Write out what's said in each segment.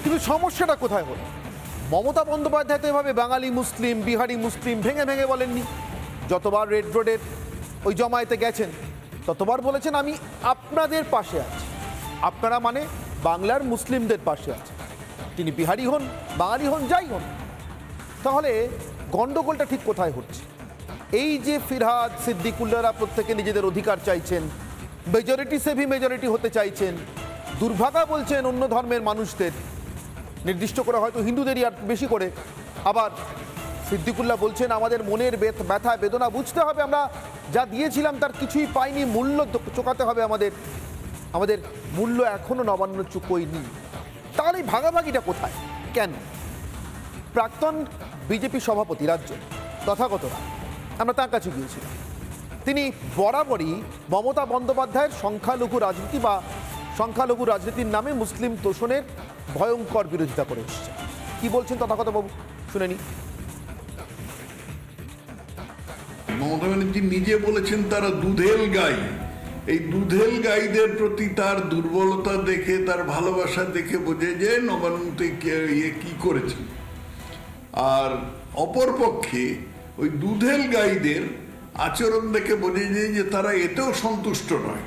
কিন্তু সমস্যাটা কোথায় হলো? মমতা বন্দ্যোপাধ্যায় তো এভাবে বাঙালি মুসলিম, বিহারি মুসলিম ভেঙে ভেঙে বলেননি। যতবার রেড রোডের ওই জমায়েতে গেছেন ততবার বলেছেন আমি আপনাদের পাশে আছি। আপনারা মানে বাংলার মুসলিমদের পাশে আছে। তিনি বিহারি হন, বাঙালি হন, যাই হন। তাহলে গন্ডগোলটা ঠিক কোথায় হচ্ছে? এই যে ফিরহাদ, সিদ্দিকুল্লাহরা প্রত্যেকে নিজেদের অধিকার চাইছেন, মেজরিটি সেভি মেজরিটি হতে চাইছেন, দুর্ভাগা বলছেন অন্য ধর্মের মানুষদের, নির্দিষ্ট করে হয়তো হিন্দুদেরই আর বেশি করে। আবার সিদ্দিকুল্লাহ বলছেন আমাদের মনের ব্যথা বেদনা বুঝতে হবে, আমরা যা দিয়েছিলাম তার কিছুই পাইনি, মূল্য চোকাতে হবে আমাদের, আমাদের মূল্য এখনো নবান্ন চুকোয়নি। তাহলে এই ভাগাভাগিটা কোথায়, কেন? প্রাক্তন বিজেপি সভাপতি রাজ্য তথাগত রায়, আমরা তার কাছে গিয়েছিলাম। তিনি বরাবরই মমতা বন্দ্যোপাধ্যায়ের সংখ্যালঘু রাজনীতি বা সংখ্যালঘু রাজনীতির নামে মুসলিম তোষণের ভয়ঙ্কর বিরোধিতা করে এসেছে। কি বলছেন তথাগত বাবু, শুনে নি। মমতা ব্যানার্জি নিজে বলেছেন তারা দুধেল গাই। এই দুধেল গাইদের প্রতি তার দুর্বলতা দেখে, তার ভালোবাসা দেখে বোঝে যে নবান্নতে কি করেছেন। আর অপরপক্ষে ওই দুধেল গাইদের আচরণ দেখে বোঝে যে তারা এতেও সন্তুষ্ট নয়।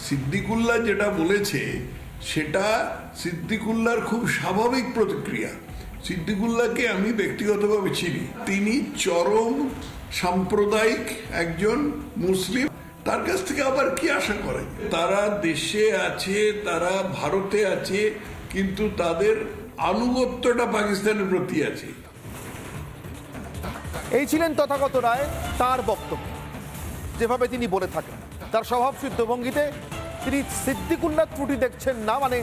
সিদ্দিকুল্লাহ যেটা বলেছে সেটা সিদ্দিকুল্লাহর খুব স্বাভাবিক প্রতিক্রিয়া। সিদ্দিকুল্লাহকে আমি ব্যক্তিগতভাবে চিনি, তিনি চরম সাম্প্রদায়িক একজন মুসলিম। তার কাছ থেকে আবার কি আশা করে? তারা দেশে আছে, তারা ভারতে আছে, কিন্তু তাদের আনুগত্যটা পাকিস্তানের প্রতি আছে। এই ছিলেন তথাগত রায়, তার বক্তব্য যেভাবে তিনি বলে থাকেন, তার স্বভাবসিদ্ধ ভঙ্গিতে তিনি সিদ্দিকুল্লাহ ত্রুটি দেখছেন না। মানে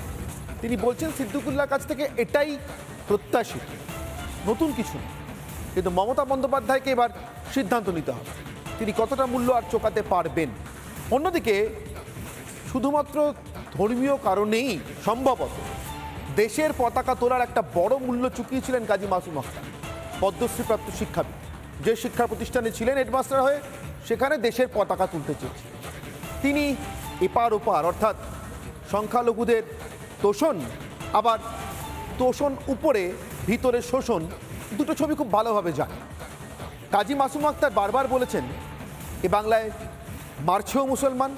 তিনি বলছেন সিদ্দিকুল্লাহর কাছ থেকে এটাই প্রত্যাশিত, নতুন কিছু না। কিন্তু মমতা বন্দ্যোপাধ্যায়কে এবার সিদ্ধান্ত নিতে হবে তিনি কতটা মূল্য আর চোকাতে পারবেন। অন্যদিকে শুধুমাত্র ধর্মীয় কারণেই সম্ভবত দেশের পতাকা তোলার একটা বড় মূল্য চুকিয়েছিলেন কাজী মাসুম আখতার, পদ্মশ্রীপ্রাপ্ত শিক্ষাবিদ। যে শিক্ষা প্রতিষ্ঠানে ছিলেন হেডমাস্টার হয়ে, সেখানে দেশের পতাকা তুলতে চেয়েছিলেন তিনি। এপার ওপার অর্থাৎ সংখ্যালঘুদের তোষণ, আবার তোষণ উপরে ভিতরে শোষণ, দুটো ছবি খুব ভালোভাবে জানে। কাজী মাসুম আখতার বারবার বলেছেন এ বাংলায় মারছেও মুসলমান,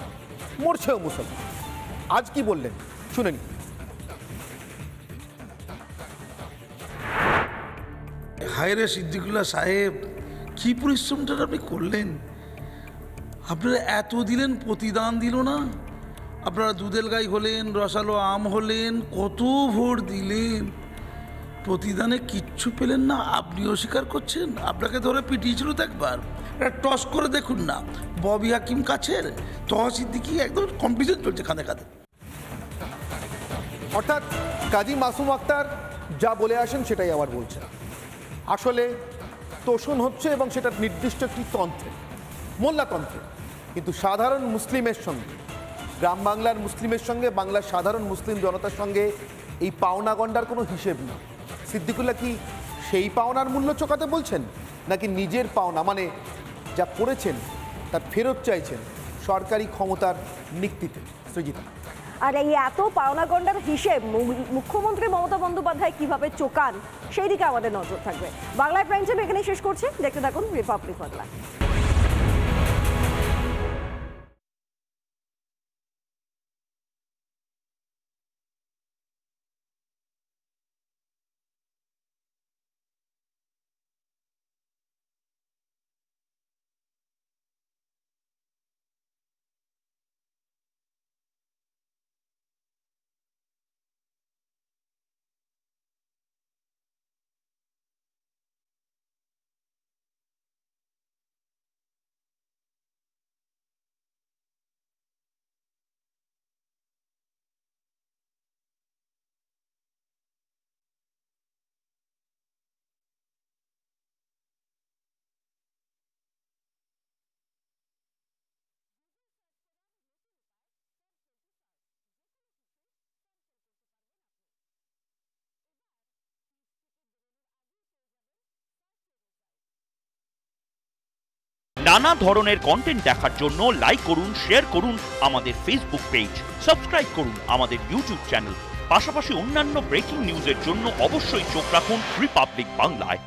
মরছেও মুসলমান। আজ কি বললেন শুনেন। হায়রে সিদ্দিকুল্লাহ সাহেব, কি পরিশ্রমটা আপনি করলেন! আপনারা এত দিলেন, প্রতিদান দিল না? আপনারা দুধেল গাই হলেন, রসালো আম হলেন, কত ভোট দিলেন, প্রতিদানে কিচ্ছু পেলেন না। আপনিও স্বীকার করছেন আপনাকে ধরে পিটিয়েছিল তো একবার। টস করে দেখুন না, ববি হাকিম কাছের তহা সিদ্দিকি একদম কম্পিটিশন চলছে কাঁধে কাঁধে। অর্থাৎ কাজী মাসুম আখতার যা বলে আসেন সেটাই আবার বলছেন। আসলে তোষণ হচ্ছে এবং সেটা নির্দিষ্ট একটি তন্ত্রে, মোল্লাতন্ত্রে। কিন্তু সাধারণ মুসলিমের সঙ্গে, গ্রাম বাংলার মুসলিমের সঙ্গে, বাংলার সাধারণ মুসলিম জনতার সঙ্গে এই পাওনা গন্ডার কোনো হিসেব নেই। সিদ্দিকুল্লাহ কি সেই পাওনার মূল্য চোকাতে বলছেন, নাকি নিজের পাওনা মানে যা করেছেন তার ফেরত চাইছেন সরকারি ক্ষমতার নিক্তিতে? সৃজিতা, আর এই এত পাওনা গন্ডার হিসেব মুখ্যমন্ত্রী মমতা বন্দ্যোপাধ্যায় কিভাবে চোকান সেই দিকে আমাদের নজর থাকবে। বাংলায় প্রাইম টাইম এখানেই শেষ করছি, দেখতে থাকুন রিপাবলিক বাংলা। নানা ধরনের কন্টেন্ট দেখার জন্য লাইক করুন, শেয়ার করুন আমাদের ফেসবুক পেজ, সাবস্ক্রাইব করুন আমাদের ইউটিউব চ্যানেল। পাশাপাশি অন্যান্য ব্রেকিং নিউজের জন্য অবশ্যই চোখ রাখুন রিপাবলিক বাংলায়।